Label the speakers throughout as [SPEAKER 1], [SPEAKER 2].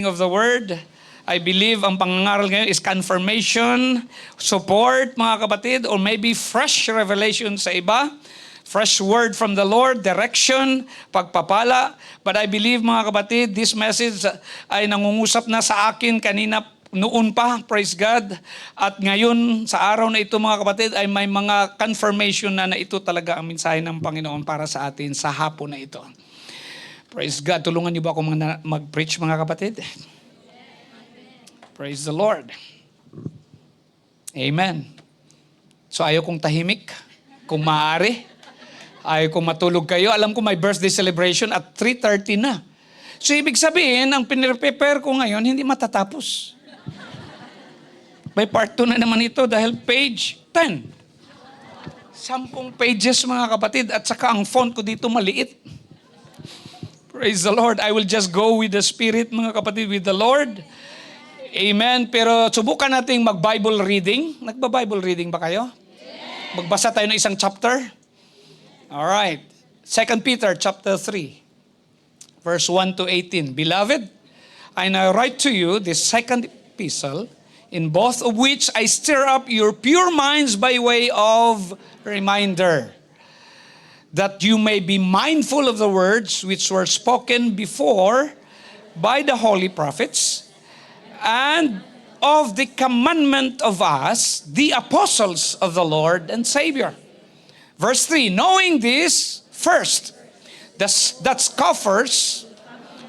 [SPEAKER 1] of the word. I believe ang pangangaral ngayon is confirmation, support mga kapatid, or maybe fresh revelation sa iba, fresh word from the Lord, direction, pagpapala. But I believe mga kapatid, this message ay nangungusap na sa akin kanina noon pa, praise God. At ngayon sa araw na ito mga kapatid ay may mga confirmation na ito talaga ang mensahe ng Panginoon para sa atin sa hapon na ito. Praise God. Tulungan niyo ba ako mag-preach mga kapatid? Praise the Lord. Amen. So ayaw kong tahimik, kung maaari. Ayaw kong matulog kayo. Alam ko may birthday celebration at 3:30 na. So ibig sabihin, ang pinre-prepare ko ngayon, hindi matatapos. May part 2 na naman ito dahil page 10. 10 pages mga kapatid at saka ang font ko dito maliit. Praise the Lord. I will just go with the Spirit, mga kapatid, with the Lord. Amen. Pero subukan nating mag-Bible reading. Nagba-Bible reading ba kayo? Magbasa tayo ng isang chapter. Alright. 2 Peter chapter 3, verse 1 to 18. Beloved, I now write to you this second epistle, in both of which I stir up your pure minds by way of reminder, that you may be mindful of the words which were spoken before by the holy prophets, and of the commandment of us, the apostles of the Lord and Savior. Verse 3, knowing this, first, that scoffers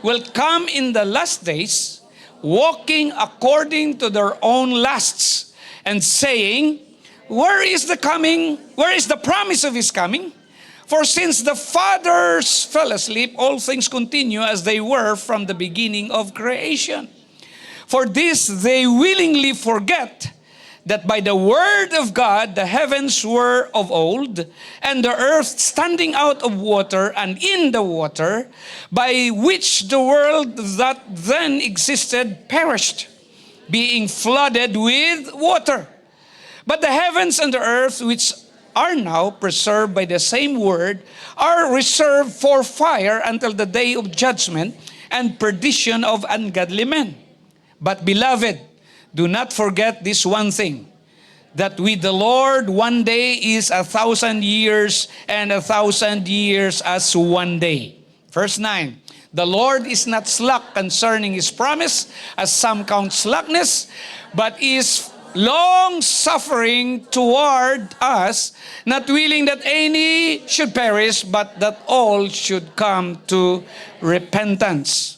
[SPEAKER 1] will come in the last days, walking according to their own lusts, and saying, where is the promise of his coming? For since the fathers fell asleep, all things continue as they were from the beginning of creation. For this they willingly forget that by the word of God the heavens were of old, and the earth standing out of water and in the water, by which the world that then existed perished, being flooded with water. But the heavens and the earth, which are now preserved by the same word, are reserved for fire until the day of judgment and perdition of ungodly men. But beloved, do not forget this one thing, that with the Lord one day is 1,000 years, and 1,000 years as one day. Verse 9, the Lord is not slack concerning his promise, as some count slackness, but is long-suffering toward us, not willing that any should perish, but that all should come to repentance.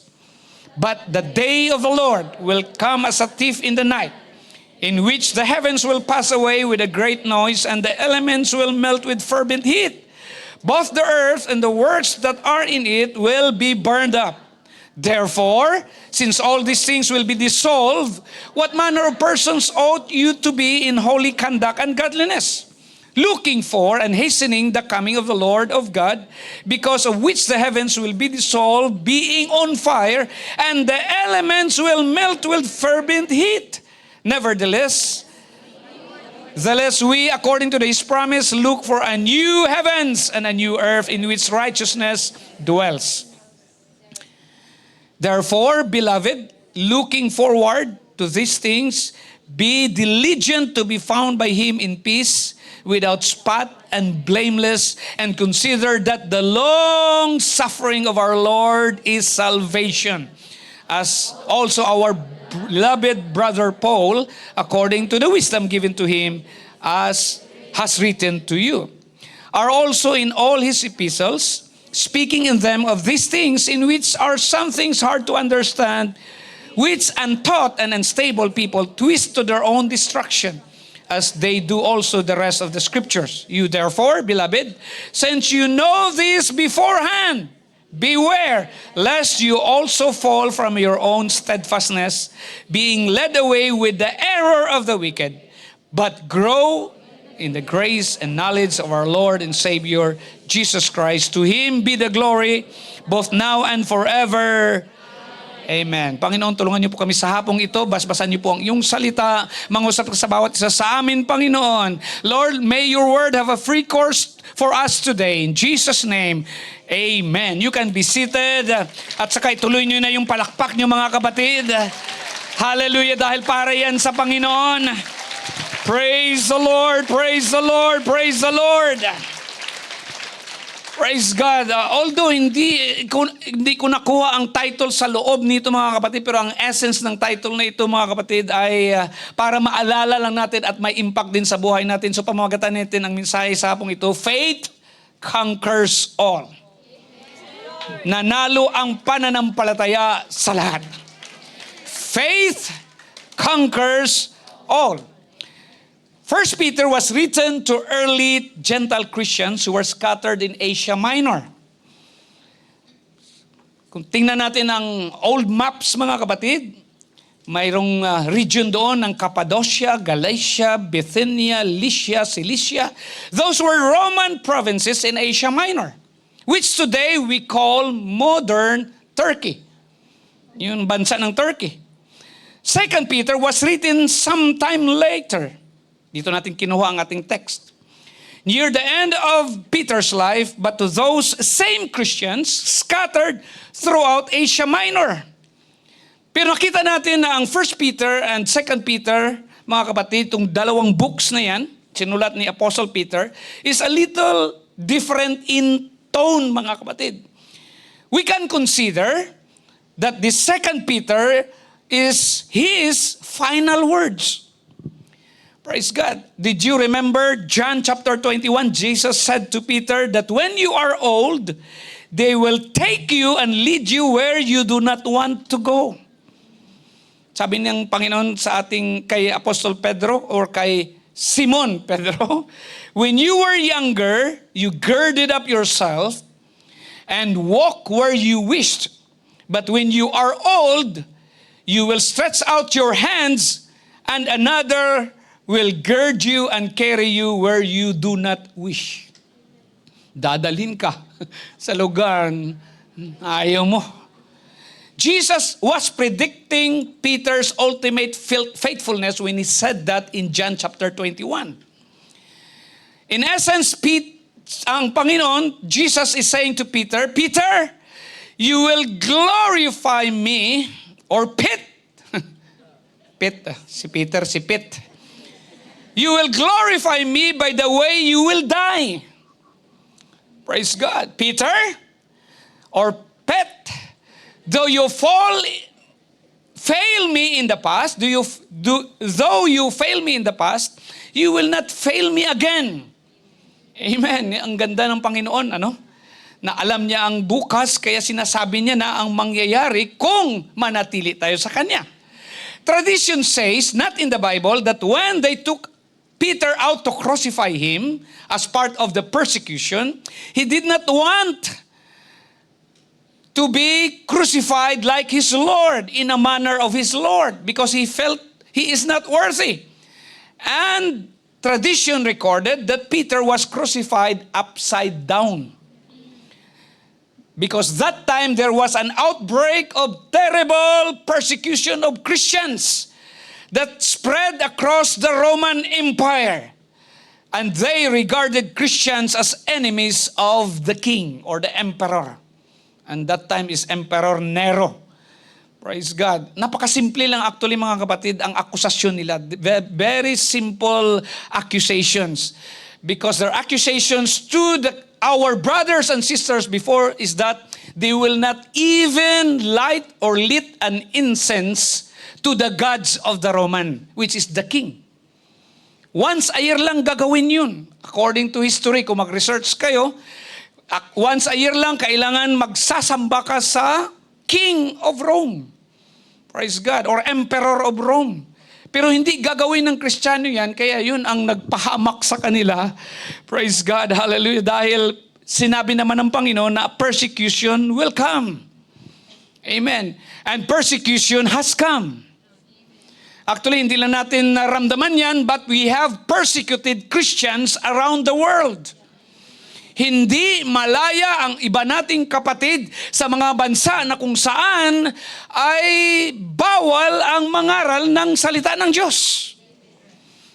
[SPEAKER 1] But the day of the Lord will come as a thief in the night, in which the heavens will pass away with a great noise, and the elements will melt with fervent heat. Both the earth and the works that are in it will be burned up. Therefore, since all these things will be dissolved, what manner of persons ought you to be in holy conduct and godliness, looking for and hastening the coming of the Lord of God, because of which the heavens will be dissolved, being on fire, and the elements will melt with fervent heat. Nevertheless, we, according to his promise, look for a new heavens and a new earth in which righteousness dwells. Therefore, beloved, looking forward to these things, be diligent to be found by him in peace, without spot and blameless, and consider that the long suffering of our Lord is salvation, as also our beloved brother Paul, according to the wisdom given to him, as has written to you, are also in all his epistles, speaking in them of these things, in which are some things hard to understand, which untaught and unstable people twist to their own destruction, as they do also the rest of the scriptures. You therefore, beloved, since you know this beforehand, beware lest you also fall from your own steadfastness, being led away with the error of the wicked, but grow in the grace and knowledge of our Lord and Savior, Jesus Christ. To Him be the glory, both now and forever. Amen. Panginoon, tulungan niyo po kami sa hapong ito. Basbasan niyo po ang iyong salita. Mangusap sa bawat isa sa amin, Panginoon. Lord, may your word have a free course for us today. In Jesus' name, amen. You can be seated. At saka ituloy nyo na yung palakpak nyo mga kapatid. Hallelujah, dahil para yan sa Panginoon. Praise the Lord, praise the Lord, praise the Lord. Praise God. Although hindi ko nakuha ang title sa loob nito mga kapatid, pero ang essence ng title na ito mga kapatid ay para maalala lang natin at may impact din sa buhay natin. So pamamagatan natin ang mensahe sa hapong ito, Faith Conquers All. Nanalo ang pananampalataya sa lahat. Faith conquers all. First Peter was written to early Gentile Christians who were scattered in Asia Minor. Kung tingnan natin ang old maps mga kapatid, mayroong region doon ng Cappadocia, Galatia, Bithynia, Lycia, Cilicia. Those were Roman provinces in Asia Minor, which today we call modern Turkey. Yung bansa ng Turkey. Second Peter was written sometime later. Dito natin kinuha ang ating text. Near the end of Peter's life, but to those same Christians scattered throughout Asia Minor. Pero nakita natin na ang 1 Peter and 2 Peter, mga kapatid, itong dalawang books na yan, sinulat ni Apostle Peter, is a little different in tone, mga kapatid. We can consider that the 2 Peter is his final words. Praise God. Did you remember John chapter 21? Jesus said to Peter that when you are old, they will take you and lead you where you do not want to go. Sabi ng Panginoon sa ating kay Apostol Pedro or kay Simon Pedro, when you were younger, you girded up yourself and walk where you wished. But when you are old, you will stretch out your hands and another will gird you and carry you where you do not wish. Dadalhin ka sa lugar ayaw mo. Jesus was predicting Peter's ultimate faithfulness when he said that in John chapter 21. In essence, ang Panginoon, Jesus is saying to Peter, Peter, you will glorify me, or Pete, si Peter, si Pete. You will glorify me by the way you will die. Praise God. Peter or Pet, though you fail me in the past, though you fail me in the past, you will not fail me again. Amen. Ang ganda ng Panginoon, ano? Na alam niya ang bukas, kaya sinasabi niya na ang mangyayari kung manatili tayo sa Kanya. Tradition says, not in the Bible, that when they took Peter out to crucify him as part of the persecution, he did not want to be crucified like his Lord, in a manner of his Lord, because he felt he is not worthy. And tradition recorded that Peter was crucified upside down. Because that time there was an outbreak of terrible persecution of Christians that spread across the Roman Empire. And they regarded Christians as enemies of the king or the emperor. And that time is Emperor Nero. Praise God. Napakasimple lang actually mga kapatid ang akusasyon nila. Very simple accusations. Because their accusations to our brothers and sisters before is that they will not even light or lit an incense to the gods of the Roman, which is the king. Once a year lang gagawin yun. According to history, kung mag-research kayo, once a year lang kailangan magsasamba ka sa King of Rome. Praise God. Or Emperor of Rome. Pero hindi gagawin ng Kristiyano yan, kaya yun ang nagpahamak sa kanila. Praise God. Hallelujah. Dahil sinabi naman ng Panginoon na persecution will come. Amen. And persecution has come. Actually, hindi lang natin naramdaman yan, but we have persecuted Christians around the world. Hindi malaya ang iba nating kapatid sa mga bansa na kung saan ay bawal ang mangaral ng salita ng Diyos.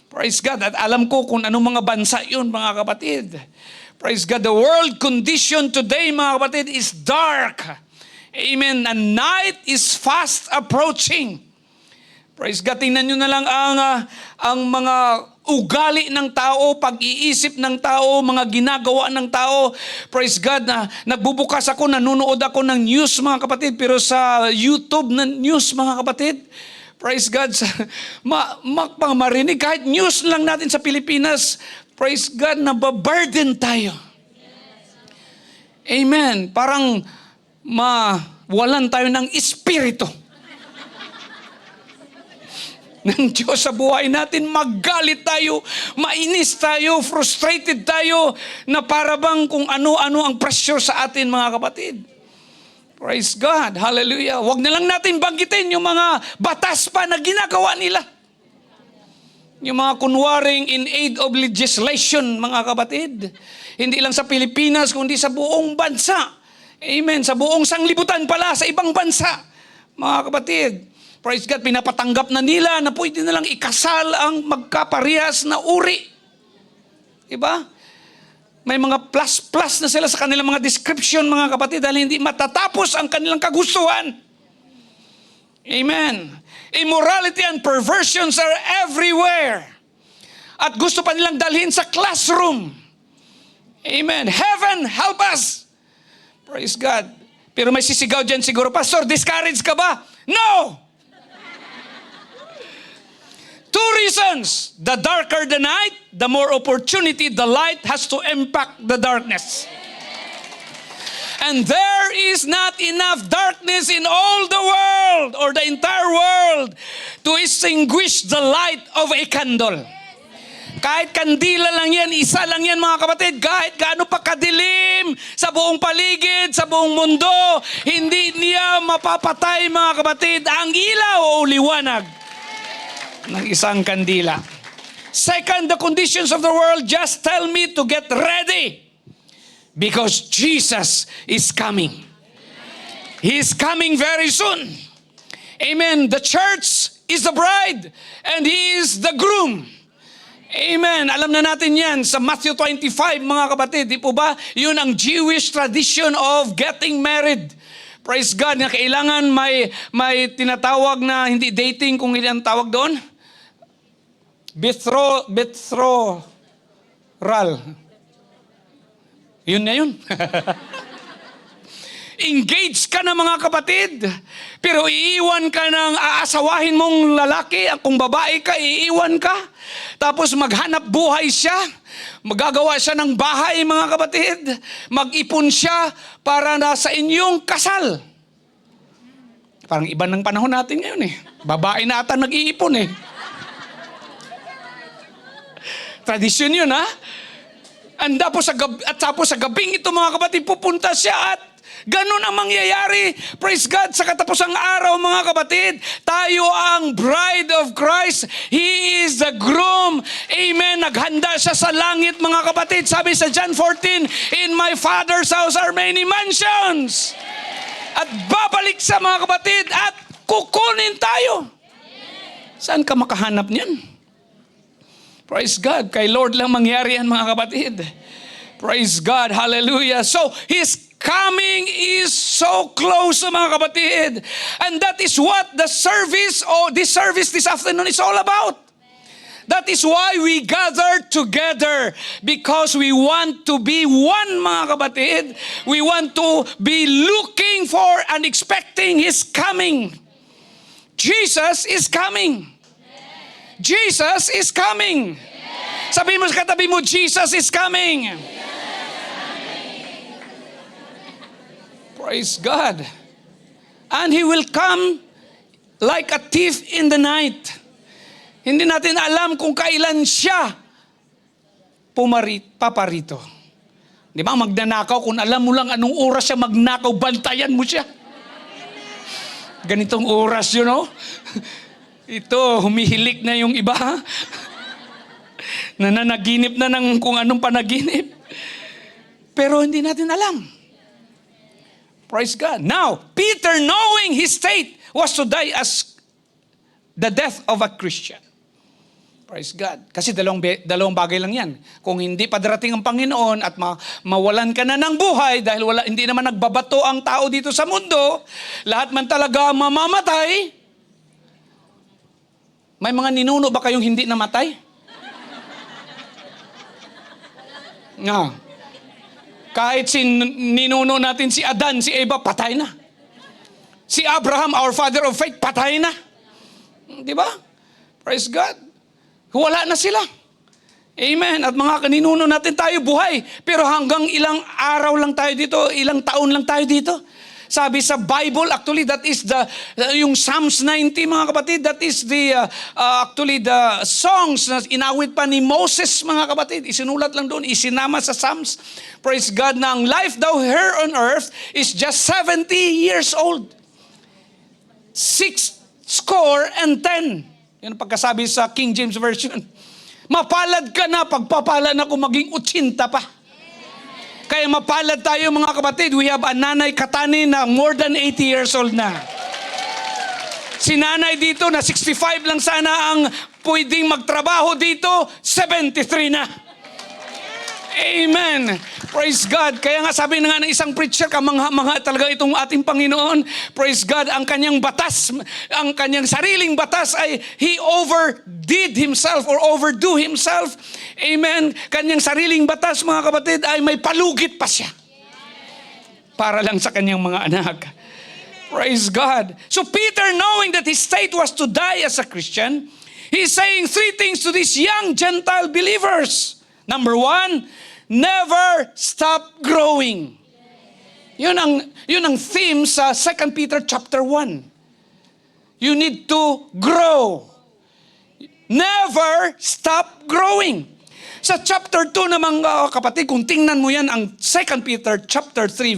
[SPEAKER 1] Praise God. At alam ko kung anong mga bansa yun, mga kapatid. Praise God. The world condition today, mga kapatid, is dark. Amen. And night is fast approaching. Praise God. Tingnan nyo na lang ang mga ugali ng tao, pag-iisip ng tao, mga ginagawa ng tao. Praise God. Nagbubukas ako, nanonood ako ng news, mga kapatid, pero sa YouTube na news, mga kapatid. Praise God. Marinig, kahit news lang natin sa Pilipinas, praise God, nababurden tayo. Amen. Parang mawalan tayo ng espiritu ng Diyos sa buhay natin. Maggalit tayo, mainis tayo, frustrated tayo, na parabang kung ano-ano ang pressure sa atin, mga kapatid. Praise God. Hallelujah. Huwag na lang natin banggitin yung mga batas pa na ginagawa nila. Yung mga kunwaring in aid of legislation, mga kapatid. Hindi lang sa Pilipinas, kundi sa buong bansa. Amen. Sa buong sanglibutan pala, sa ibang bansa. Mga kapatid. Praise God, pinapatanggap na nila na pwede na lang ikasal ang magkaparehas na uri. Diba? May mga plus-plus na sila sa kanilang mga description, mga kapatid, dahil hindi matatapos ang kanilang kagustuhan. Amen. Immorality and perversions are everywhere. At gusto pa nilang dalhin sa classroom. Amen. Heaven, help us. Praise God. Pero may sisigaw dyan siguro, Pastor, discourage ka ba? No! Two reasons. The darker the night, the more opportunity the light has to impact the darkness. And there is not enough darkness in all the world or the entire world to extinguish the light of a candle. Kahit kandila lang yan, isa lang yan, mga kapatid, kahit gaano pa kadilim sa buong paligid, sa buong mundo, hindi niya mapapatay, mga kapatid, ang ilaw o liwanag ng isang kandila. Second, the conditions of the world just tell me to get ready because Jesus is coming. He is coming very soon. Amen. The church is the bride and He is the groom. Amen. Alam na natin yan sa Matthew 25, mga kapatid. Di po ba? Yun ang Jewish tradition of getting married. Praise God, na kailangan may tinatawag na hindi dating, kung hindi ang tawag doon. Betrothal. Yun na yun. Engaged ka na, mga kapatid. Pero iiwan ka ng aasawahin mong lalaki. Kung babae ka, iiwan ka. Tapos maghanap buhay siya. Magagawa siya ng bahay, mga kapatid. Mag-ipon siya para na sa inyong kasal. Parang iba ng panahon natin ngayon eh. Babae na ata nag-iipon eh. Tradisyon yun, ha? Tapos sa gabing ito, mga kapatid, pupunta siya at ganun ang mangyayari. Praise God, sa katapusang araw, mga kapatid, tayo ang bride of Christ. He is the groom. Amen. Naghanda siya sa langit, mga kapatid. Sabi sa John 14, in my Father's house are many mansions. At babalik sa, mga kapatid, at kukunin tayo. Saan ka makahanap niyan? Praise God. Kay Lord lang mangyari yan, mga kapatid. Praise God. Hallelujah. So, His coming is so close, mga kapatid. And that is what the service, this service this afternoon is all about. That is why we gather together. Because we want to be one, mga kapatid. We want to be looking for and expecting His coming. Jesus is coming. Jesus is coming. Sabi mo sa katabi mo, Jesus is coming. Praise God. And He will come like a thief in the night. Hindi natin alam kung kailan siya paparito. Di ba, magnanakaw, kung alam mo lang anong oras siya magnakaw, bantayan mo siya. Ganitong oras yun, no? Ito, humihilik na yung iba. Nananaginip na ng kung anong panaginip. Pero hindi natin alam. Praise God. Now, Peter, knowing his state, was to die as the death of a Christian. Praise God. Kasi dalawang bagay lang yan. Kung hindi pa darating ang Panginoon at mawalan ka na ng buhay dahil hindi naman nagbabato ang tao dito sa mundo, lahat man talaga mamamatay. May mga ninuno ba kayong hindi namatay? Nga. Kahit ninuno natin si Adan, si Eva, patay na. Si Abraham, our father of faith, patay na. Di ba? Praise God. Wala na sila. Amen. At mga kaninuno natin tayo buhay. Pero hanggang ilang araw lang tayo dito, ilang taon lang tayo dito. Sabi sa Bible, actually, that is yung Psalms 90, mga kapatid, that is actually the songs na inawit pa ni Moses, mga kapatid. Isinulat lang doon, isinama sa Psalms. Praise God, na ang life daw here on earth is just 70 years old. 60 and 10. Yan ang pagkasabi sa King James Version. Mapalad ka na, pagpapala na kung maging 80 pa. Kaya mapalad tayo mga kapatid. We have a nanay Katani na more than 80 years old na. Si nanay dito na 65 lang sana ang pwedeng magtrabaho dito, 73 na. Amen. Praise God. Kaya nga sabi na nga ng isang preacher, kamangha-mangha talaga itong ating Panginoon. Praise God. Ang kanyang batas, ang kanyang sariling batas ay He overdid Himself or overdo Himself. Amen. Kanyang sariling batas, mga kapatid, ay may palugit pa siya. Para lang sa kanyang mga anak. Praise God. So Peter, knowing that his state was to die as a Christian, he's saying 3 things to these young Gentile believers. Number 1, never stop growing. Yun ang theme sa 2 Peter chapter 1. You need to grow. Never stop growing. Sa chapter 2 namang kapatid, kung tingnan mo yan, ang 2 Peter chapter 3,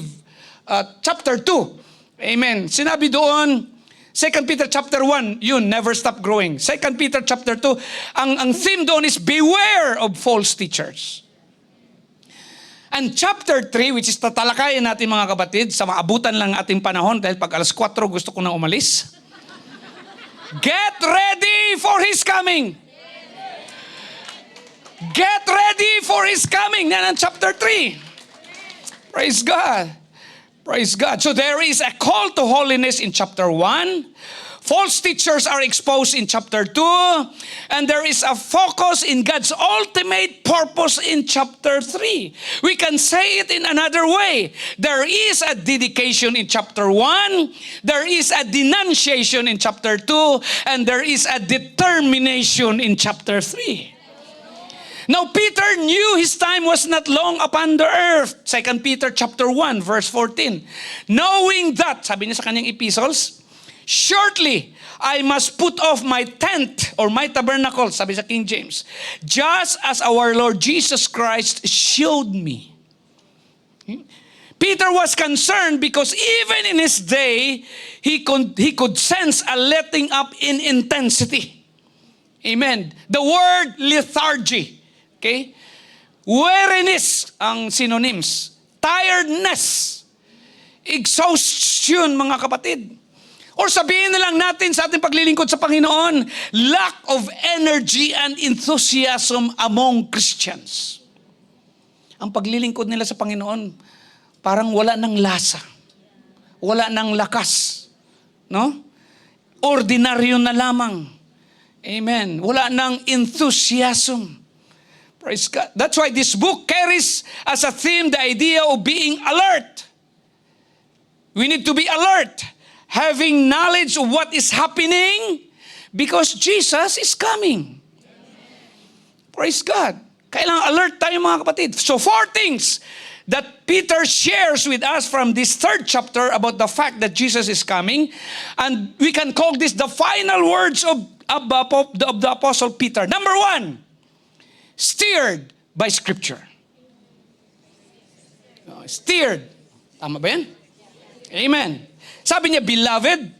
[SPEAKER 1] chapter 2. Amen. Sinabi doon, 2 Peter chapter 1, yun, never stop growing. 2 Peter chapter 2, ang theme doon is beware of false teachers. And chapter 3, which is tatalakayin natin mga kapatid, sa maabutan lang ating panahon, dahil pag alas 4 gusto ko na umalis. Get ready for His coming. Get ready for His coming. Yan ang chapter 3. Praise God. Praise God. So there is a call to holiness in chapter 1. False teachers are exposed in chapter 2. And there is a focus in God's ultimate purpose in chapter 3. We can say it in another way. There is a dedication in chapter 1. There is a denunciation in chapter 2. And there is a determination in chapter 3. Now, Peter knew his time was not long upon the earth. 2 Peter chapter 1, verse 14. Knowing that, sabi niya sa kanyang epistles, shortly, I must put off my tent or my tabernacle, sabi sa King James, just as our Lord Jesus Christ showed me. Peter was concerned because even in his day, he could sense a letting up in intensity. Amen. The word lethargy. Okay? Weariness ang synonyms. Tiredness. Exhaustion, mga kapatid. Or sabihin na lang natin sa ating paglilingkod sa Panginoon, lack of energy and enthusiasm among Christians. Ang paglilingkod nila sa Panginoon, parang wala ng lasa. Wala ng lakas. No? Ordinaryo na lamang. Amen. Wala ng enthusiasm. Praise God. That's why this book carries as a theme the idea of being alert. We need to be alert. Having knowledge of what is happening because Jesus is coming. Praise God. Kailangan alert tayo mga kapatid. So 4 things that Peter shares with us from this 3rd chapter about the fact that Jesus is coming. And we can call this the final words of the Apostle Peter. Number 1, steered by Scripture. Steered. Tama ba yan? Amen. Sabi niya, Beloved,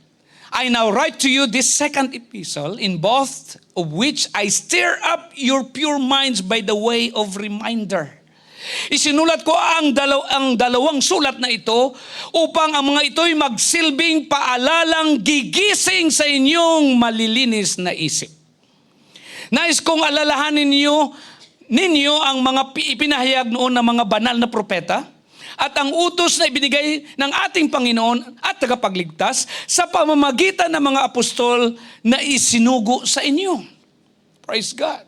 [SPEAKER 1] I now write to you this 2nd epistle, in both of which I stir up your pure minds by the way of reminder. Isinulat ko ang dalawang sulat na ito upang ang mga ito'y magsilbing paalalang gigising sa inyong malilinis na isip. Nais kong alalahanin ninyo ang mga ipinahayag noon ng mga banal na propeta at ang utos na ibinigay ng ating Panginoon at tagapagligtas sa pamamagitan ng mga apostol na isinugo sa inyo. Praise God.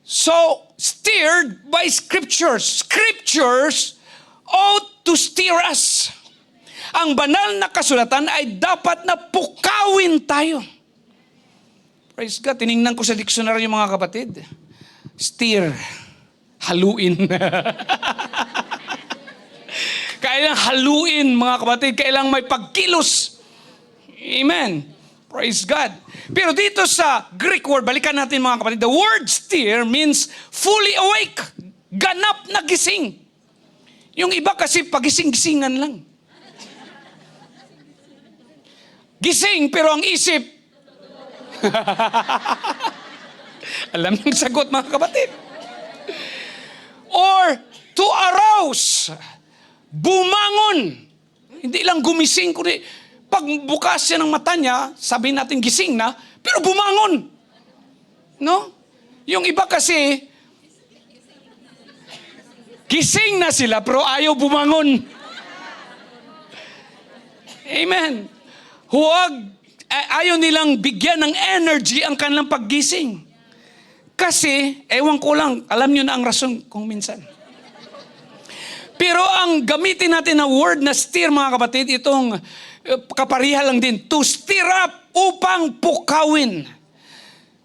[SPEAKER 1] So, steered by Scriptures. Scriptures ought to steer us. Ang banal na kasulatan ay dapat na pukawin tayo. Praise God. Tiningnan ko sa dictionary yung mga kapatid. Steer. Haluin. Kailang haluin, mga kapatid. Kailang may pagkilos. Amen. Praise God. Pero dito sa Greek word, balikan natin mga kapatid, the word steer means fully awake. Ganap na gising. Yung iba kasi pagising-gisingan lang. Gising, pero ang isip. Alam niyo yung sagot, mga kapatid. Or to arouse. Bumangon. Hindi lang gumising, kundi pag bukas siya ng mata niya, sabihin natin gising na, pero bumangon. No? Yung iba kasi, gising na sila, pero ayaw bumangon. Amen. Ayaw nilang bigyan ng energy ang kanilang paggising. Kasi, ewan ko lang, alam nyo na ang rason kung minsan. Pero ang gamitin natin na word na steer, mga kapatid, itong kapariha lang din, to steer up upang pukawin.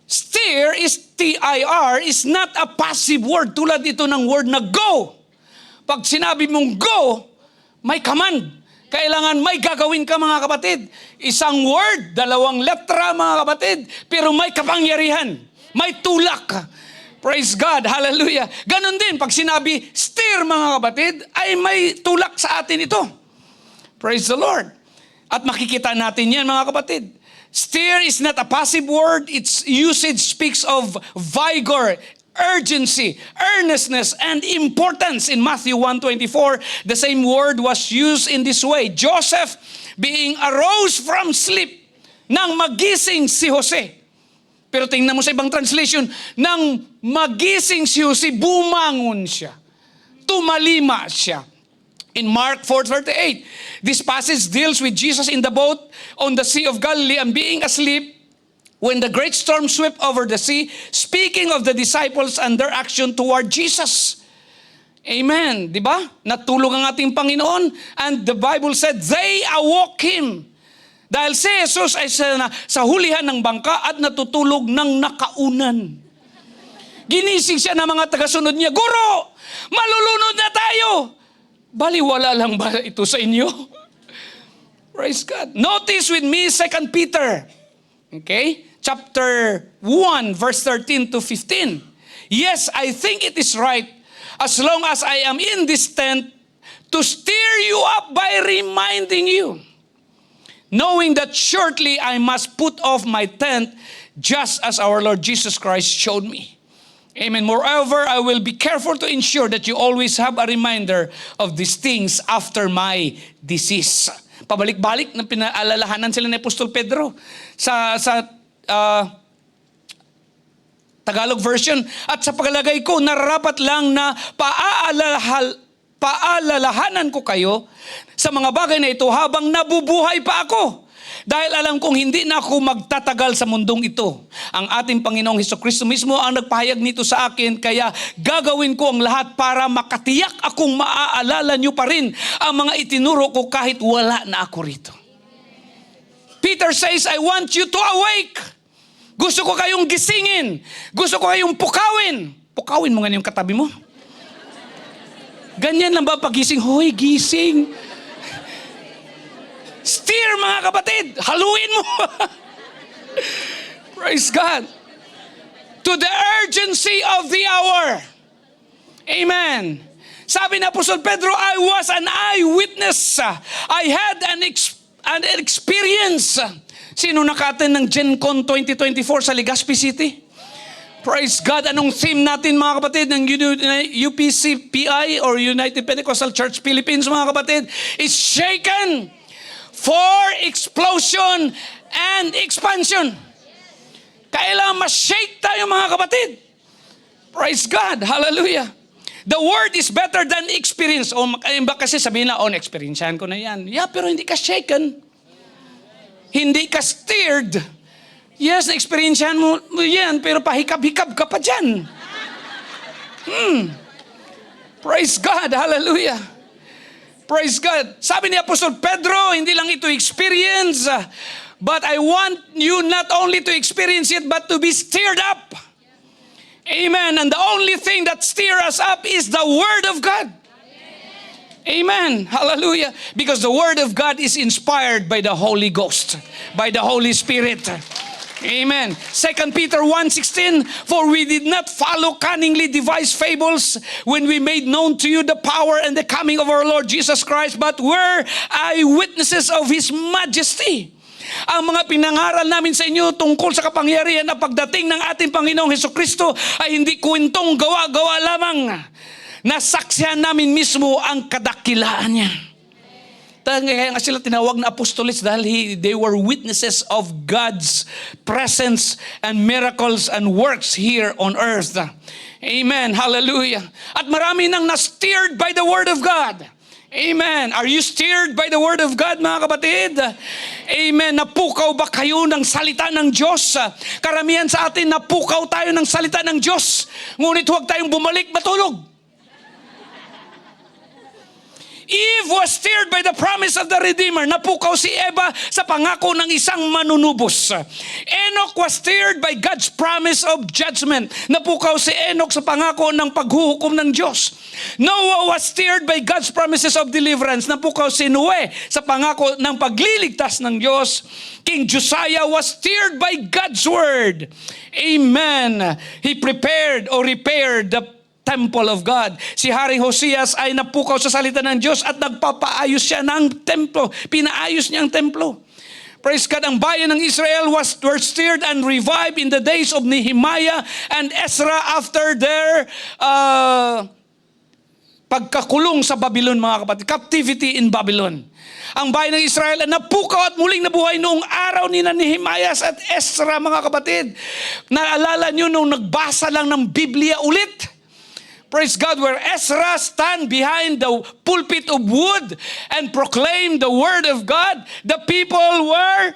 [SPEAKER 1] Steer is T-I-R, is not a passive word. Tulad ito ng word na go. Pag sinabi mong go, may command. Kailangan may gagawin ka, mga kapatid. Isang word, dalawang letra, mga kapatid, pero may kapangyarihan. May tulak. Praise God. Hallelujah. Ganon din, pag sinabi steer, mga kapatid, ay may tulak sa atin ito. Praise the Lord. At makikita natin yan, mga kapatid. Steer is not a passive word. Its usage speaks of vigor, urgency, earnestness, and importance. In Matthew 1:24, the same word was used in this way. Joseph being arose from sleep, nang magising si Jose. Pero tingnan mo sa ibang translation, nang magising si Jose, bumangon siya. Tumalima siya. In Mark 4:38, this passage deals with Jesus in the boat on the Sea of Galilee and being asleep when the great storm swept over the sea, speaking of the disciples and their action toward Jesus. Amen. Di ba? Natulog ang ating Panginoon and the Bible said, they awoke Him. Dahil si Jesus ay sa hulihan ng bangka at natutulog ng nakaunan. Ginising siya ng mga tagasunod niya, Guro, malulunod na tayo. Baliwala lang ba ito sa inyo? Praise God. Notice with me 2 Peter. Okay? Chapter 1, verse 13 to 15. Yes, I think it is right, as long as I am in this tent, to steer you up by reminding you, knowing that shortly I must put off my tent, just as our Lord Jesus Christ showed me. Amen. Moreover, I will be careful to ensure that you always have a reminder of these things after my decease. Pabalik-balik na pinaalalahanan sila ni Apostol Pedro sa Tagalog version. At sa paglagay ko, nararapat lang na paalalahanan ko kayo sa mga bagay na ito habang nabubuhay pa ako. Dahil alam kong hindi na ako magtatagal sa mundong ito. Ang ating Panginoong Hesukristo mismo ang nagpahayag nito sa akin, kaya gagawin ko ang lahat para makatiyak akong maaalala nyo pa rin ang mga itinuro ko kahit wala na ako rito. Peter says, I want you to awake. Gusto ko kayong gisingin. Gusto ko kayong pukawin. Pukawin mo nga yung katabi mo. Ganyan lang ba pagising? Hoy, gising. Steer, mga kapatid. Haluin mo. Praise God. To the urgency of the hour. Amen. Sabi na Apostol Pedro, I was an eyewitness. I had an experience. Sino nakaten ng GenCon 2024 sa Legazpi City? Praise God. Anong theme natin, mga kapatid, ng UPCPI or United Pentecostal Church Philippines, mga kapatid? Is shaken for explosion and expansion. Kailangan ma-shake tayo mga kapatid. Praise God. Hallelujah. The word is better than experience. O iba kasi sabihin na, na-experiencehan ko na yan. Yeah, pero hindi ka shaken. Hindi ka stirred. Yes, na-experiencehan mo yan, pero pahikab-hikab ka pa dyan. Praise God. Hallelujah. Praise God. Sabi ni Apostol Pedro, hindi lang ito experience, but I want you not only to experience it, but to be stirred up. Amen. And the only thing that stirs us up is the Word of God. Amen. Hallelujah. Because the Word of God is inspired by the Holy Ghost, by the Holy Spirit. Amen. 2 Peter 1:16, for we did not follow cunningly devised fables when we made known to you the power and the coming of our Lord Jesus Christ, but were eyewitnesses of His majesty. Ang mga pinangaral namin sa inyo tungkol sa kapangyarihan na pagdating ng ating Panginoong Hesukristo ay hindi kwentong gawa-gawa lamang. Nasaksihan namin mismo ang kadakilaan niya. Kaya nga sila tinawag na apostoles dahil they were witnesses of God's presence and miracles and works here on earth. Amen. Hallelujah. At marami nang na-stirred by the Word of God. Amen. Are you stirred by the Word of God, mga kapatid? Amen. Napukaw ba kayo ng salita ng Diyos? Karamihan sa atin, napukaw tayo ng salita ng Diyos. Ngunit huwag tayong bumalik matulog. Eve was stirred by the promise of the Redeemer. Napukaw si Eva sa pangako ng isang manunubos. Enoch was stirred by God's promise of judgment. Napukaw si Enoch sa pangako ng paghuhukom ng Diyos. Noah was stirred by God's promises of deliverance. Napukaw si Noe sa pangako ng pagliligtas ng Diyos. King Josiah was stirred by God's word. Amen. He prepared or repaired the temple of God. Si Haring Hosias ay napukaw sa salita ng Diyos at nagpapaayos siya ng templo. Pinaayos niya ang templo. Praise God. Ang bayan ng Israel were stirred and revived in the days of Nehemiah and Ezra after their pagkakulong sa Babylon, mga kapatid. Captivity in Babylon. Ang bayan ng Israel ay napukaw at muling nabuhay noong araw ni Nehemiah at Ezra, mga kapatid. Naalala nyo nung nagbasa lang ng Biblia ulit? Praise God, where Ezra stand behind the pulpit of wood and proclaim the word of God, the people were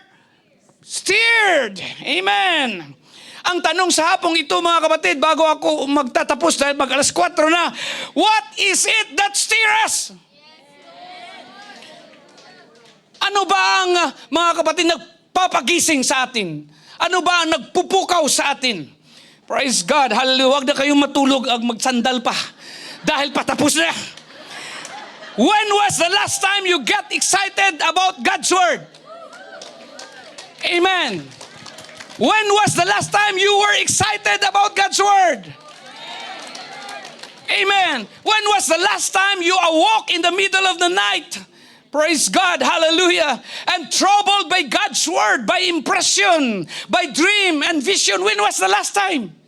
[SPEAKER 1] stirred. Amen. Ang tanong sa hapong ito, mga kapatid, bago ako magtatapos dahil mag-alas 4 na, what is it that stirs us? Ano ba ang, mga kapatid, nagpapagising sa atin? Ano ba ang nagpupukaw sa atin? Praise God. Hallelujah. Huwag na kayong matulog at magsandal pa. Dahil patapos na. When was the last time you got excited about God's Word? Amen. When was the last time you were excited about God's Word? Amen. When was the last time you awoke in the middle of the night? Praise God, hallelujah. And troubled by God's Word, by impression, by dream and vision. When was the last time?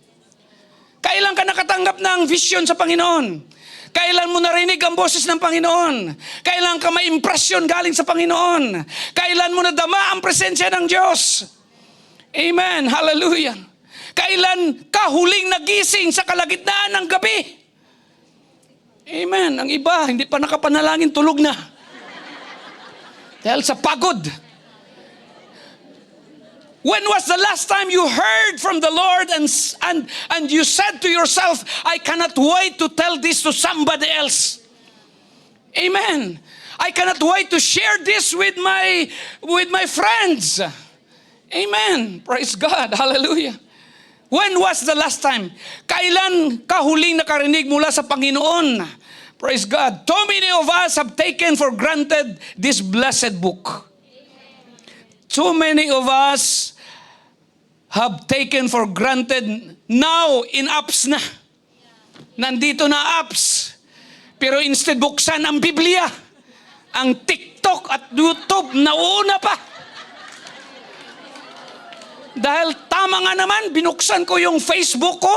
[SPEAKER 1] Kailan ka nakatanggap ng vision sa Panginoon? Kailan mo narinig ang boses ng Panginoon? Kailan ka may impression galing sa Panginoon? Kailan mo nadama ang presensya ng Diyos? Amen, hallelujah. Kailan ka huling nagising sa kalagitnaan ng gabi? Amen. Ang iba, hindi pa nakapanalangin, tulog na. Dahil sa pagod. When was the last time you heard from the Lord and you said to yourself, I cannot wait to tell this to somebody else? Amen. I cannot wait to share this with my friends. Amen. Praise God. Hallelujah. When was the last time? Kailan ka huling nakarinig mula sa Panginoon? Praise God. So many of us have taken for granted this blessed book. So many of us have taken for granted now in apps na. Nandito na apps. Pero instead buksan ang Biblia, ang TikTok at YouTube nauna pa. Dahil tama nga naman, binuksan ko yung Facebook ko.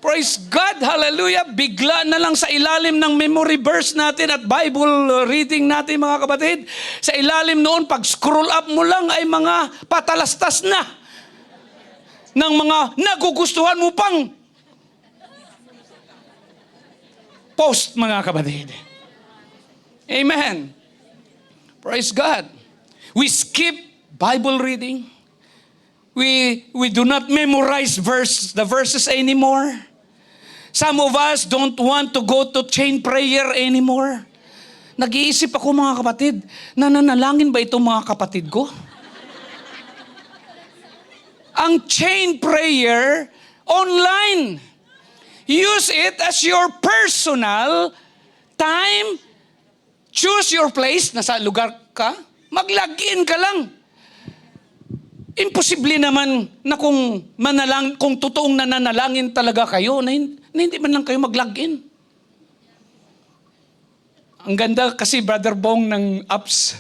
[SPEAKER 1] Praise God, hallelujah. Bigla na lang sa ilalim ng memory verse natin at Bible reading natin, mga kapatid. Sa ilalim noon, pag scroll up mo lang ay mga patalastas na. ng mga nagugustuhan mo pang post, mga kapatid. Amen. Praise God. We skip Bible reading. We do not memorize the verses anymore. Some of us don't want to go to chain prayer anymore. Nag-iisip ako, mga kapatid, nananalangin ba itong mga kapatid ko? Ang chain prayer, online. Use it as your personal time. Choose your place. Nasa lugar ka, mag-login ka lang. Imposible naman na kung totoong nananalangin talaga kayo, na hindi man lang kayo mag-login. Ang ganda kasi, Brother Bong, ng apps.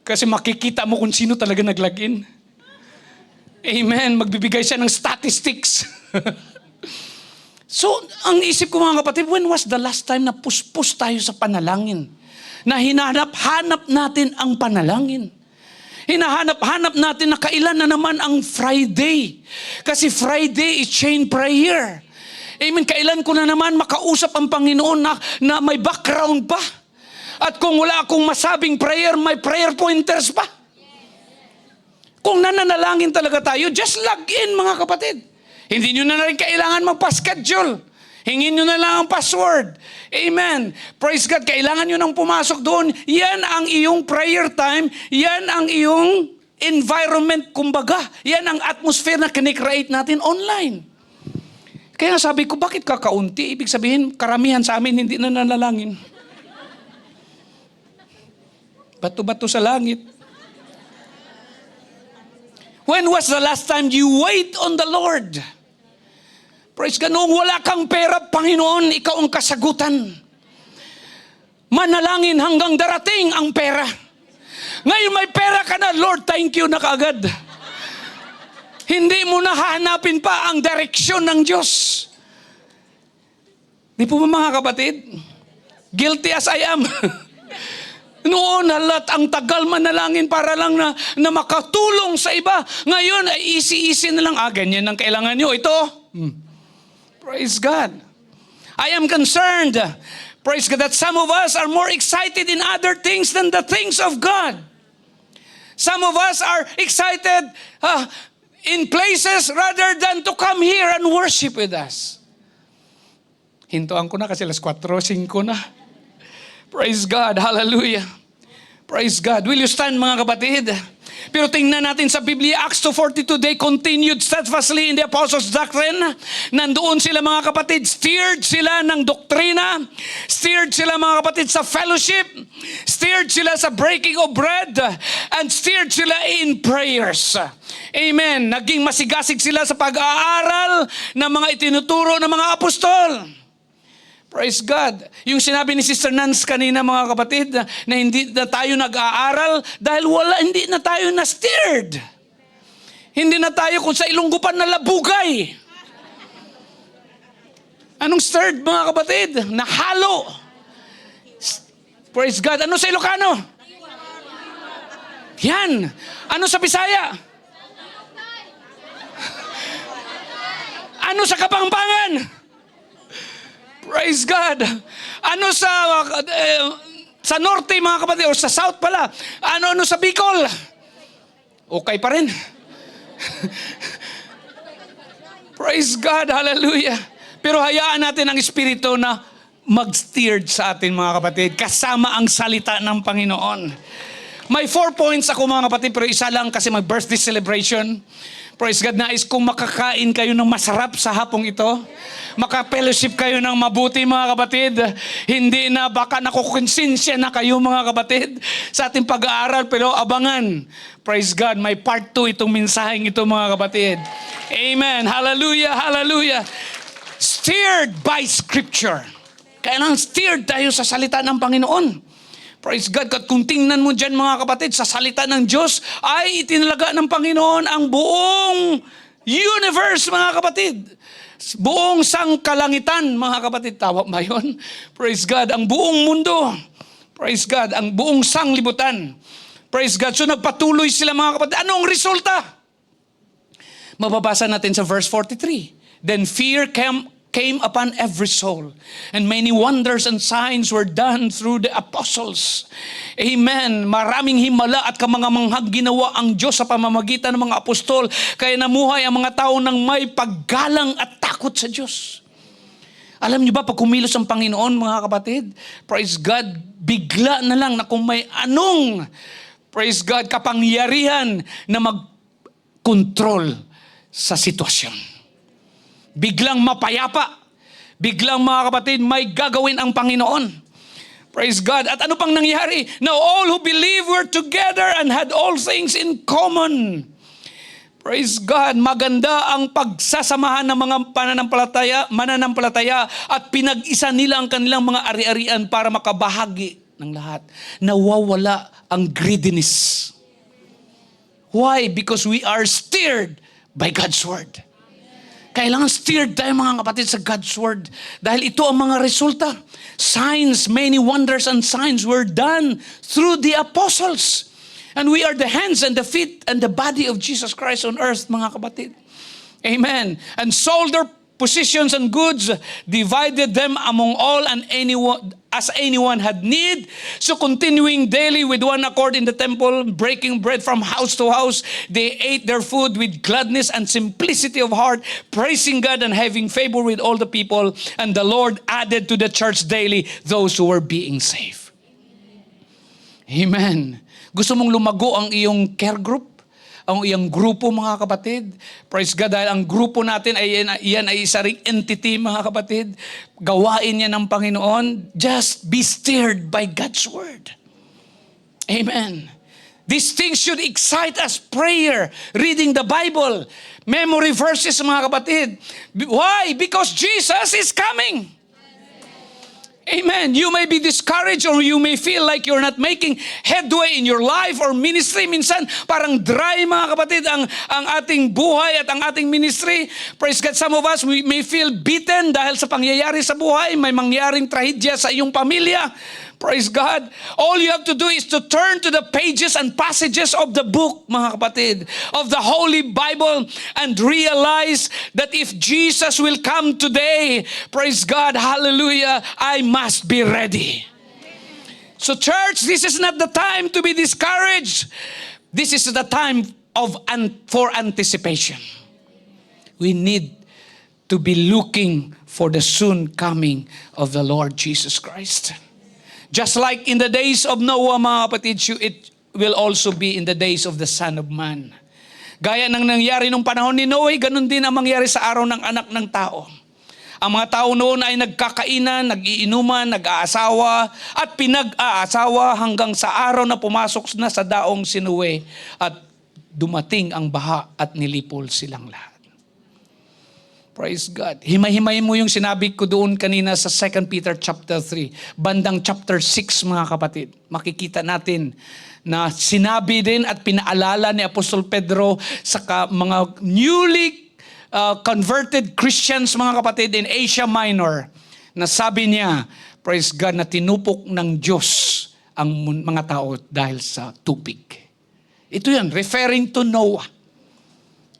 [SPEAKER 1] Kasi makikita mo kung sino talaga nag-login. Amen. Magbibigay siya ng statistics. So, ang isip ko, mga kapatid, when was the last time na puspos tayo sa panalangin? Na hinahanap-hanap natin ang panalangin. Hinahanap-hanap natin na kailan na naman ang Friday. Kasi Friday is chain prayer. Amen. Kailan ko na naman makausap ang Panginoon na may background pa. At kung wala akong masabing prayer, may prayer pointers pa. Kung nananalangin talaga tayo, just log in, mga kapatid. Hindi nyo na rin kailangan magpa-schedule. Hingin nyo na lang ang password. Amen. Praise God. Kailangan nyo nang pumasok doon. Yan ang iyong prayer time. Yan ang iyong environment, kumbaga. Yan ang atmosphere na kinikreate natin online. Kaya sabi ko, bakit kakaunti? Ibig sabihin, karamihan sa amin hindi na nanalangin. Bato-bato sa langit. When was the last time you wait on the Lord? Praise God, noong wala kang pera, Panginoon, ikaw ang kasagutan. Manalangin hanggang darating ang pera. Ngayon may pera ka na, Lord, thank you na kaagad. Hindi mo na hahanapin pa ang direksyon ng Diyos. Di po ba, mga kapatid? Guilty as I am. Noon, halat ang tagal manalangin para lang na makatulong sa iba. Ngayon, ay easy-easy na lang. Ganyan ang kailangan nyo. Ito. Praise God. I am concerned, praise God, that some of us are more excited in other things than the things of God. Some of us are excited in places rather than to come here and worship with us. Hintuan ko na kasi alas 4:05 na. Praise God. Hallelujah. Praise God. Will you stand, mga kapatid? Pero tingnan natin sa Biblia, Acts 2:42, they continued steadfastly in the apostles' doctrine. Nandoon sila, mga kapatid, steered sila ng doktrina, steered sila, mga kapatid, sa fellowship, steered sila sa breaking of bread, and steered sila in prayers. Amen. Naging masigasig sila sa pag-aaral ng mga itinuturo ng mga apostol. Praise God. Yung sinabi ni Sister Nance kanina, mga kapatid, na hindi na tayo nag-aaral dahil hindi na tayo na-steered. Hindi na tayo kung sa Ilonggupan na labugay. Anong stirred, mga kapatid? Nahalo. Praise God. Ano sa Ilocano? Yan. Ano sa Bisaya? Ano sa Kapampangan? Praise God. Ano sa norte, mga kapatid, o sa south pala? Ano sa Bicol? Okay pa rin. Praise God. Hallelujah. Pero hayaan natin ang Espiritu na mag-steered sa atin, mga kapatid, kasama ang salita ng Panginoon. May 4 points ako, mga kapatid, pero isa lang kasi mag-birthday celebration. Praise God, nais kong makakain kayo ng masarap sa hapong ito. Maka-fellowship kayo ng mabuti, mga kapatid. Hindi na baka nakukonsensya na kayo, mga kapatid, sa ating pag-aaral. Pero abangan, praise God, may part 2 itong mensaheng ito, mga kapatid. Amen. Hallelujah, hallelujah. Steered by Scripture. Kailangan steered tayo sa salita ng Panginoon. Praise God. At kung tingnan mo dyan, mga kapatid, sa salita ng Diyos, ay itinalaga ng Panginoon ang buong universe, mga kapatid. Buong sangkalangitan, mga kapatid. Tawa ba yun? Praise God. Ang buong mundo. Praise God. Ang buong sanglibutan. Praise God. So nagpatuloy sila, mga kapatid. Anong resulta? Mababasa natin sa verse 43. Then fear came upon every soul, and many wonders and signs were done through the apostles. Amen. Maraming himala at kamangamanghang ginawa ang Diyos sa pamamagitan ng mga apostol, kaya namuhay ang mga tao ng may paggalang at takot sa Diyos. Alam niyo ba, pag kumilos ang Panginoon, mga kapatid, praise God, bigla na lang na kung may anong, praise God, kapangyarihan na mag-control sa sitwasyon. Biglang mapayapa. Biglang, mga kapatid, may gagawin ang Panginoon. Praise God. At ano pang nangyari? Now all who believe were together and had all things in common. Praise God. Maganda ang pagsasamahan ng mga mananampalataya at pinag-isa nila ang kanilang mga ari-arian para makabahagi ng lahat. Nawawala ang greediness. Why? Because we are steered by God's Word. Kailangan steered tayo, mga kapatid, sa God's Word. Dahil ito ang mga resulta. Signs, many wonders and signs were done through the apostles. And we are the hands and the feet and the body of Jesus Christ on earth, mga kapatid. Amen. And sold their possessions and goods, divided them among all and anyone, as anyone had need. So continuing daily with one accord in the temple, breaking bread from house to house, they ate their food with gladness and simplicity of heart, praising God and having favor with all the people. And the Lord added to the church daily those who were being saved. Amen. Gusto mong lumago ang iyong care group? Ang iyong grupo, mga kapatid? Praise God, dahil ang grupo natin ay yan ay isa ring entity, mga kapatid. Gawain yan ng Panginoon. Just be steered by God's Word. Amen. These things should excite us. Prayer, reading the Bible, memory verses, mga kapatid. Why? Because Jesus is coming. Amen. You may be discouraged or you may feel like you're not making headway in your life or ministry. Minsan, parang dry, mga kapatid, ang ating buhay at ang ating ministry. Praise God, some of us, we may feel beaten dahil sa pangyayari sa buhay. May mangyaring trahedya sa iyong pamilya. Praise God. All you have to do is to turn to the pages and passages of the book, mga kapatid, of the Holy Bible, and realize that if Jesus will come today, praise God, hallelujah, I must be ready. So church, this is not the time to be discouraged. This is the time for anticipation. We need to be looking for the soon coming of the Lord Jesus Christ. Just like in the days of Noah, mga kapatid, it will also be in the days of the Son of Man. Gaya ng nangyari nung panahon ni Noah, ganun din ang mangyari sa araw ng anak ng tao. Ang mga tao noon ay nagkakainan, nag-iinuman, nag-aasawa, at pinag-aasawa hanggang sa araw na pumasok na sa daong si Noe at dumating ang baha at nilipol silang lahat. Praise God. Himay-himay mo yung sinabi ko doon kanina sa 2 Peter chapter 3. Bandang chapter 6, mga kapatid. Makikita natin na sinabi din at pinaalala ni Apostol Pedro sa mga newly converted Christians, mga kapatid, in Asia Minor, na sabi niya, praise God, na tinupok ng Diyos ang mga tao dahil sa tubig. Ito yan, referring to Noah.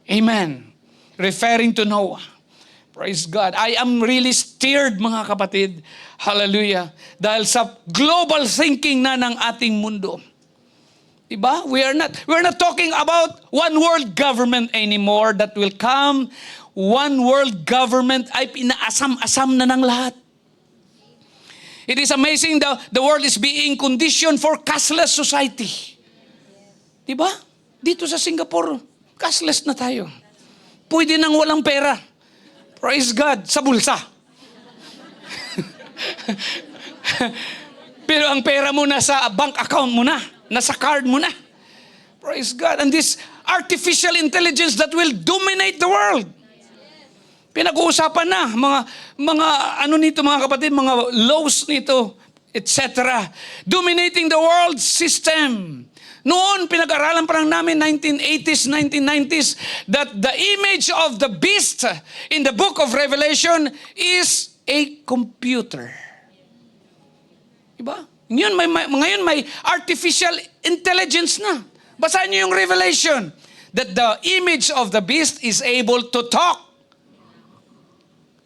[SPEAKER 1] Amen. Referring to Noah. Praise God. I am really steered, mga kapatid. Hallelujah. Dahil sa global thinking na ng ating mundo. Diba? We're not talking about one world government anymore that will come. One world government ay pinaasam-asam na ng lahat. It is amazing the world is being conditioned for cashless society. Diba? Dito sa Singapore, cashless na tayo. Pwede nang walang pera. Praise God, sa bulsa. Pero ang pera mo nasa bank account mo na, nasa card mo na. Praise God. And this artificial intelligence that will dominate the world. Pinag-uusapan na, mga ano nito, mga kapatid, mga laws nito, etc. Dominating the world system. Noon, pinag-aralan pa lang namin, 1980s, 1990s, that the image of the beast in the book of Revelation is a computer. Diba? Ngayon may artificial intelligence na. Basahin niyo yung Revelation. that the image of the beast is able to talk.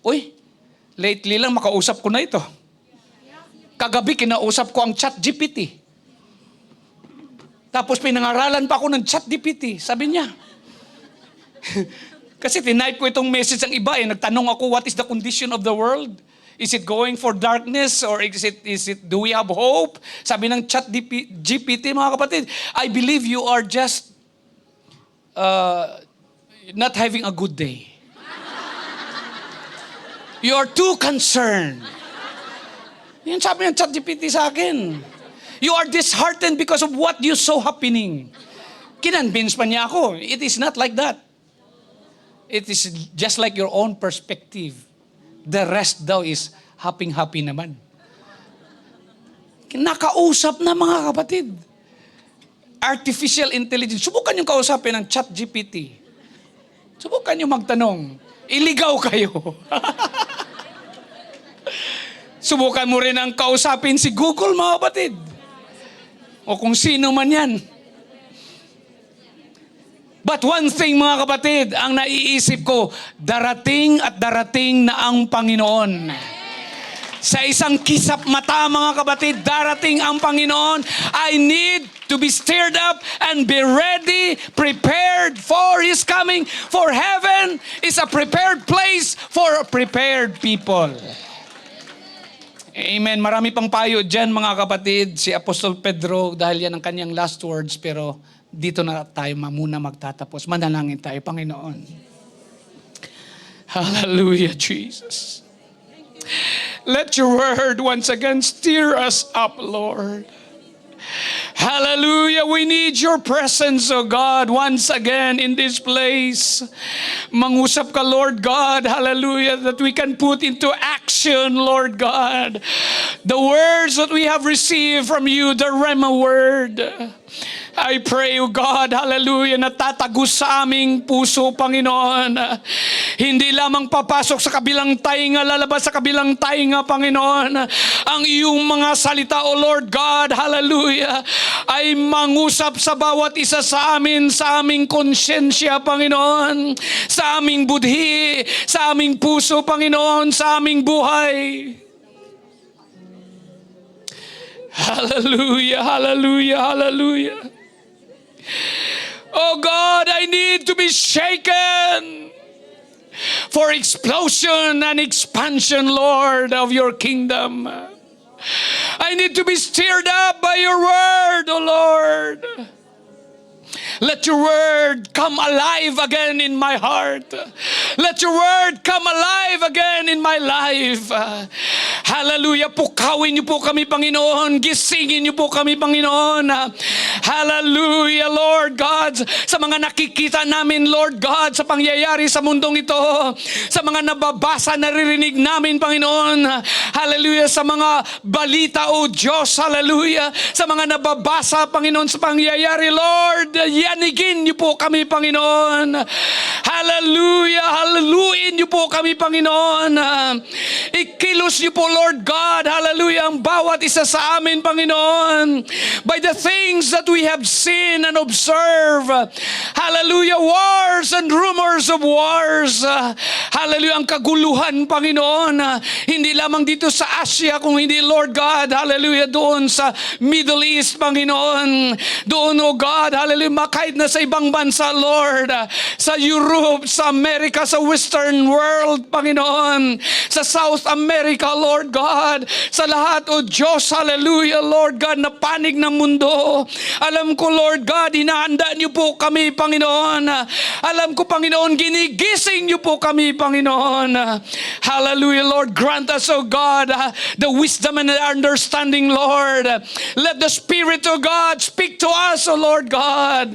[SPEAKER 1] Uy, lately lang makausap ko na ito. Kagabi kinausap ko ang ChatGPT. Tapos pinangaralan pa ako ng ChatGPT. Sabi niya. Kasi tinype ko itong message ng iba Nagtanong ako, what is the condition of the world? Is it going for darkness or do we have hope? Sabi ng ChatGPT, mga kapatid, I believe you are just not having a good day. You are too concerned. Yan sabi ng ChatGPT sa akin. You are disheartened because of what you saw happening. Kinonvince pa niya ako. It is not like that. It is just like your own perspective. The rest daw is happy naman. Nakausap na, mga kapatid. Artificial intelligence. Subukan yung kausapin ng ChatGPT. Subukan yung magtanong. Iligaw kayo. Subukan mo rin ang kausapin si Google, mga kapatid. O kung sino man yan. But one thing, mga kapatid, ang naiisip ko, darating at darating na ang Panginoon. Sa isang kisap mata, mga kapatid, darating ang Panginoon. I need to be stirred up and be ready, prepared for His coming. For heaven is a prepared place for prepared people. Amen. Marami pang payo dyan, mga kapatid. Si Apostol Pedro, dahil yan ang kanyang last words, pero dito na tayo muna magtatapos. Manalangin tayo, Panginoon. Hallelujah, Jesus. Let your word once again stir us up, Lord. Hallelujah. We need your presence, oh God, once again in this place. Mangusap ka, Lord God, hallelujah, that we can put into action, Lord God, the words that we have received from you, the Rhema word. I pray, O God, hallelujah, na tatagos sa aming puso, Panginoon. Hindi lamang papasok sa kabilang tainga, lalabas sa kabilang tainga, Panginoon. Ang iyong mga salita, O Lord God, hallelujah, ay mangusap sa bawat isa sa amin, sa aming konsyensya, Panginoon, sa aming budhi, sa aming puso, Panginoon, sa aming buhay. Hallelujah, hallelujah, hallelujah. Oh God, I need to be shaken for explosion and expansion, Lord, of your kingdom. I need to be stirred up by your word, oh Lord. Let your word come alive again in my heart. Let your word come alive again in my life. Hallelujah. Pukawin niyo po kami, Panginoon. Gisingin niyo po kami, Panginoon. Hallelujah, Lord God. Sa mga nakikita namin, Lord God, sa pangyayari sa mundong ito. Sa mga nababasa, naririnig namin, Panginoon. Hallelujah. Sa mga balita, O Diyos. Hallelujah. Sa mga nababasa, Panginoon, sa pangyayari, Lord. Yanigin niyo po kami, Panginoon. Hallelujah. Hallelujah niyo po kami, Panginoon. Ikilos niyo po, Lord God. Hallelujah. Ang bawat isa sa amin, Panginoon. By the things that we have seen and observed. Hallelujah. Wars and rumors of wars. Hallelujah. Ang kaguluhan, Panginoon. Hindi lamang dito sa Asia, kung hindi, Lord God. Hallelujah. Doon sa Middle East, Panginoon. Doon, O God. Hallelujah. Kahit na sa ibang bansa, Lord, sa Europe, sa Amerika, sa Western world, Panginoon, sa South America, Lord God, sa lahat, O Diyos, hallelujah, Lord God, na panig ng mundo. Alam ko, Lord God, hinahanda niyo po kami, Panginoon. Alam ko, Panginoon, ginigising niyo po kami, Panginoon. Hallelujah, Lord, grant us, O God, the wisdom and the understanding, Lord. Let the Spirit of God speak to us, O Lord God.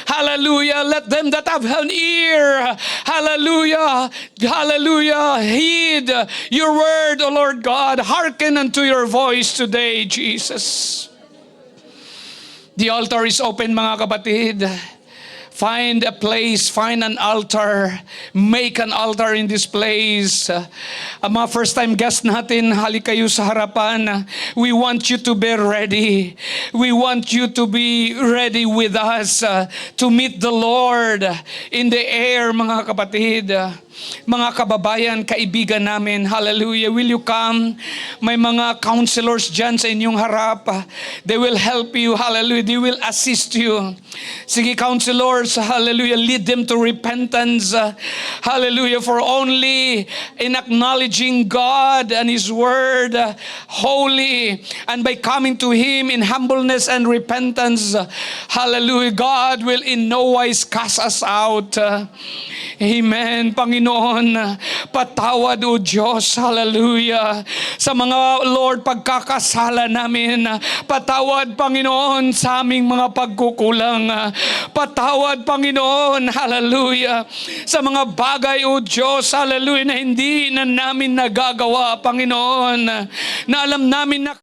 [SPEAKER 1] Hallelujah. Let them that have an ear, hallelujah, hallelujah, heed your word, O Lord God. Hearken unto your voice today, Jesus. The altar is open, mga kapatid. Find a place, find an altar, make an altar in this place. Ang mga first time guest natin, halik kayo sa harapan. We want you to be ready. We want you to be ready with us to meet the Lord in the air, mga kapatid. Mga kababayan, kaibigan namin, hallelujah, will you come? May mga counselors dyan sa inyong harap. They will help you, hallelujah, they will assist you. Sige, counselors, hallelujah, lead them to repentance. Hallelujah, for only in acknowledging God and His Word holy, and by coming to Him in humbleness and repentance, hallelujah, God will in no wise cast us out. Amen. Panginoon, patawad o Diyos, hallelujah, sa mga, Lord, pagkakasala namin. Patawad, Panginoon, sa aming mga pagkukulang. Patawad, Panginoon, hallelujah, sa mga bagay, o Diyos, hallelujah, na hindi na namin nagagawa, Panginoon, na alam namin na